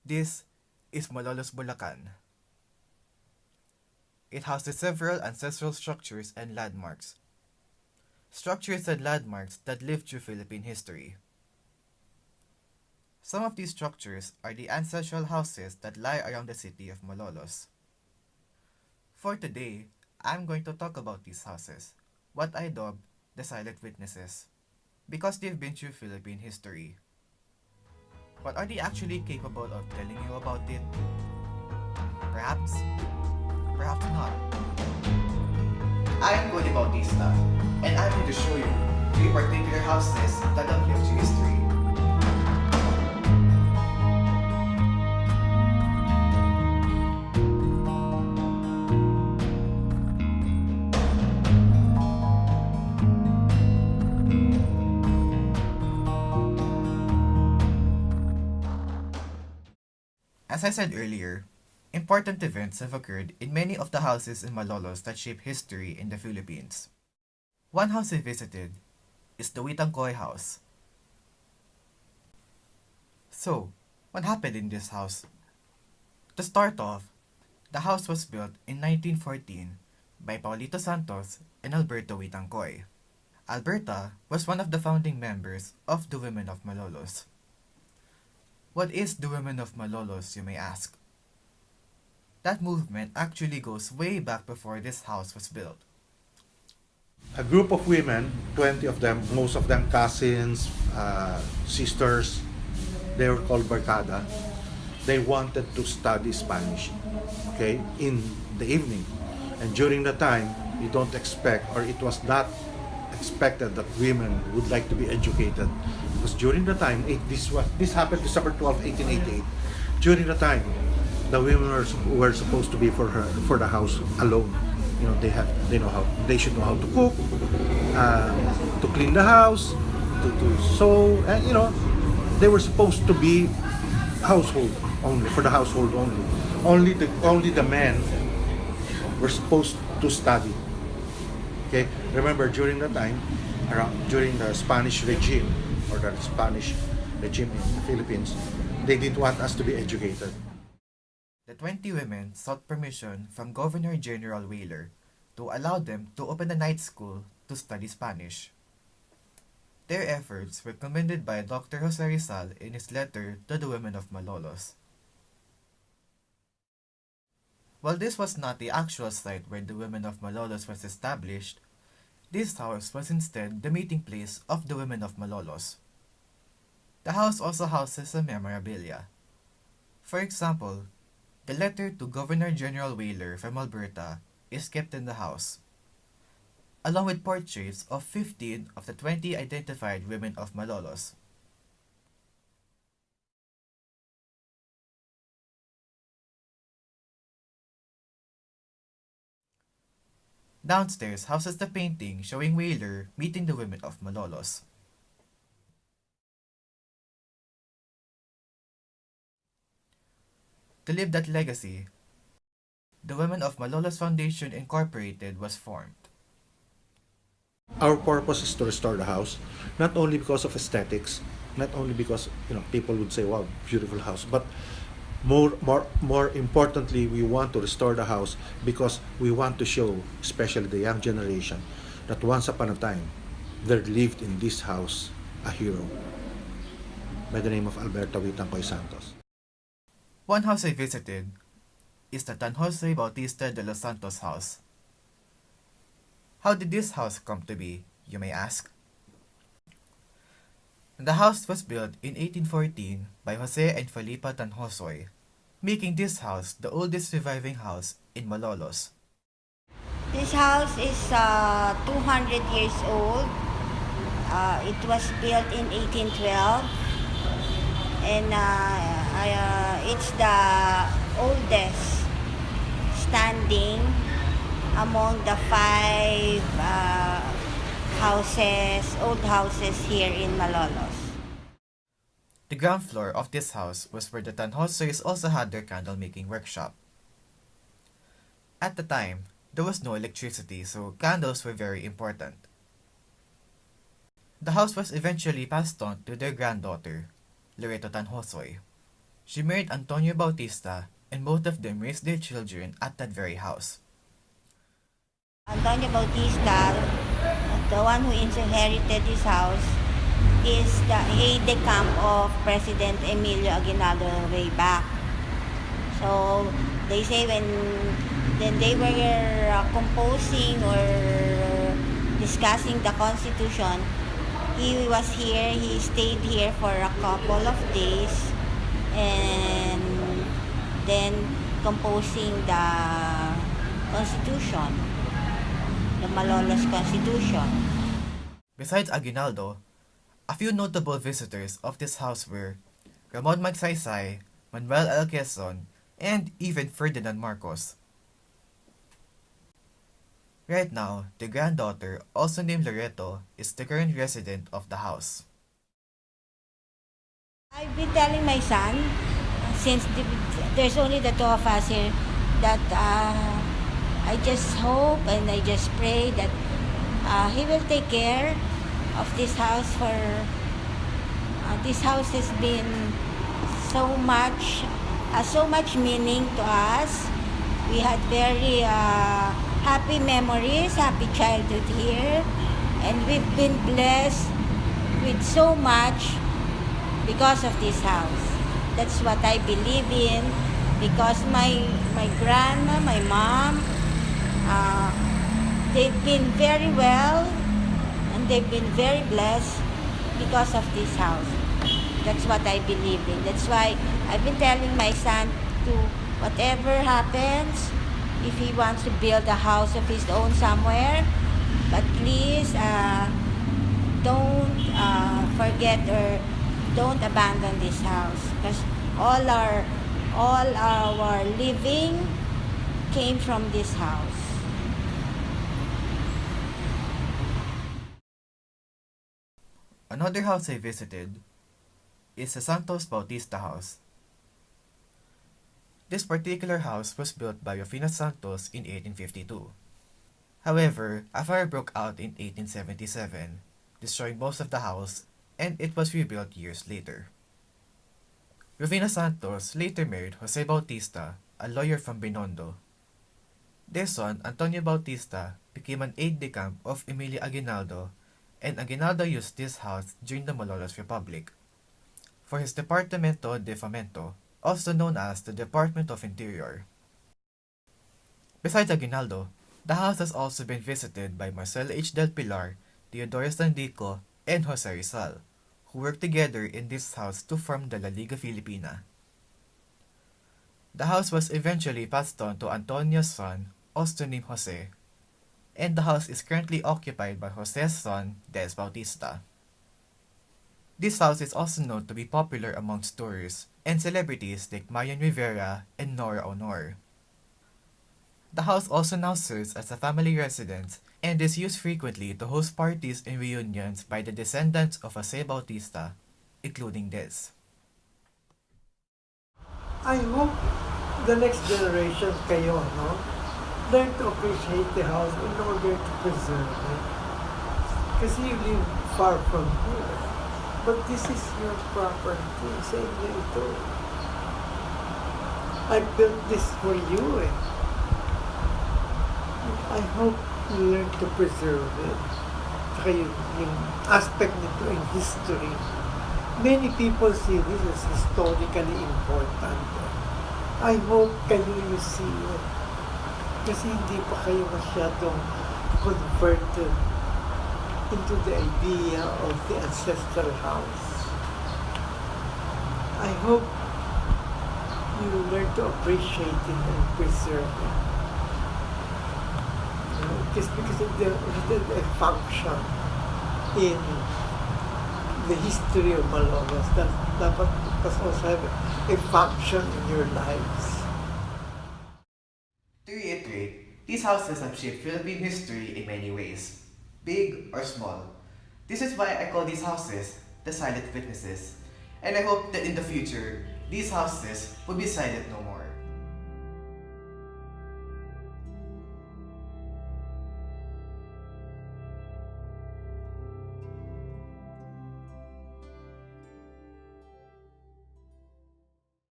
This is Malolos, Bulacan. It houses several ancestral structures and landmarks. Structures and landmarks that live through Philippine history. Some of these structures are the ancestral houses that lie around the city of Malolos. For today, I'm going to talk about these houses, what I dub the silent witnesses, because they've been through Philippine history. But are they actually capable of telling you about it? Perhaps, perhaps not. I am Cody Bautista, and I'm here to show you three particular houses that have lived through history. As I said earlier, important events have occurred in many of the houses in Malolos that shape history in the Philippines. One house I visited is the Witangkoy house. So, what happened in this house? To start off, the house was built in 1914 by Paulito Santos and Alberto Witangkoy. Alberta was one of the founding members of the Women of Malolos. What is the Women of Malolos, you may ask? That movement actually goes way back before this house was built. A group of women, 20 of them, most of them cousins, sisters, they were called Barcada. They wanted to study Spanish, okay, in the evening. And during the time, you don't expect, or it was not expected that women would like to be educated. Because during the time, this happened December 12, 1888. During the time, the women were supposed to be for the house alone. You know, they should know how to cook, to clean the house, to sew, and they were supposed to be household only, for the household only. Only the men were supposed to study. Okay, remember during the time, during the Spanish regime or the Spanish regime in the Philippines, they didn't want us to be educated. The 20 women sought permission from Governor General Wheeler to allow them to open a night school to study Spanish. Their efforts were commended by Dr. Jose Rizal in his letter to the women of Malolos. While this was not the actual site where the women of Malolos was established, this house was instead the meeting place of the women of Malolos. The house also houses some memorabilia. For example, the letter to Governor General Wheeler from Alberta is kept in the house, along with portraits of 15 of the 20 identified women of Malolos. Downstairs houses the painting showing Wheeler meeting the women of Malolos. To live that legacy, the Women of Malolos Foundation Incorporated was formed. Our purpose is to restore the house, not only because of aesthetics, not only because people would say, "Wow, beautiful house," but more importantly, we want to restore the house because we want to show, especially the young generation, that once upon a time there lived in this house a hero by the name of Alberto Witangkoy Santos. One house I visited is the Tan Jose Bautista de los Santos house. How did this house come to be, you may ask? The house was built in 1814 by Jose and Felipa Tanhosoy, making this house the oldest surviving house in Malolos. This house is 200 years old. It was built in 1812, and it's the oldest standing among the five old houses here in Malolos. The ground floor of this house was where the Tanhosoys also had their candle making workshop. At the time, there was no electricity, so candles were very important. The house was eventually passed on to their granddaughter, Loreto Tanhosoy. She married Antonio Bautista, and both of them raised their children at that very house. Antonio Bautista, the one who inherited this house, is the aide-de-camp of President Emilio Aguinaldo way back. So they say when they were composing or discussing the Constitution, he was here, he stayed here for a couple of days and then composing the Constitution, the Malolos Constitution. Besides Aguinaldo, a few notable visitors of this house were Ramon Magsaysay, Manuel L. Quezon, and even Ferdinand Marcos. Right now, the granddaughter, also named Loreto, is the current resident of the house. I've been telling my son, since there's only the two of us here, that I just hope and I just pray that he will take care of this house for this house has been so much meaning to us. We had very happy memories, happy childhood here, and we've been blessed with so much because of this house. That's what I believe in, because my grandma, my mom, they've been very well and they've been very blessed because of this house. That's what I believe in. That's why I've been telling my son to, whatever happens, if he wants to build a house of his own somewhere, but please don't forget or don't abandon this house, because all our living came from this house. Another house I visited is the Santos Bautista house. This particular house was built by Rufino Santos in 1852. However, a fire broke out in 1877, destroying most of the house, and it was rebuilt years later. Rufino Santos later married Jose Bautista, a lawyer from Binondo. Their son, Antonio Bautista, became an aide-de-camp of Emilio Aguinaldo, and Aguinaldo used this house during the Malolos Republic for his Departamento de Fomento, also known as the Department of Interior. Besides Aguinaldo, the house has also been visited by Marcelo H. Del Pilar, Teodoro Sandico, and Jose Rizal, who worked together in this house to form the La Liga Filipina. The house was eventually passed on to Antonio's son, also named Jose, and the house is currently occupied by Jose's son, Des Bautista. This house is also known to be popular amongst tourists and celebrities like Marian Rivera and Nora Honor. The house also now serves as a family residence and is used frequently to host parties and reunions by the descendants of Jose Bautista, including this. I hope the next generation kayo, no? Learn to appreciate the house in order to preserve it. Kasi you live far from here. But this is your property. Sa inyo ito. I built this for you eh. I hope you learn to preserve it. Saka yung aspect nito in history. Many people see this as historically important. I hope kayo you see it. Kasi hindi pa kayo masyadong converted into the idea of the ancestral house. I hope you learn to appreciate it and preserve it. Just because of the function in the history of Malolos, that dapat must also have a function in your lives. To reiterate, these houses have shaped Philippine history in many ways, big or small. This is why I call these houses the silent witnesses, and I hope that in the future, these houses will be silent no more.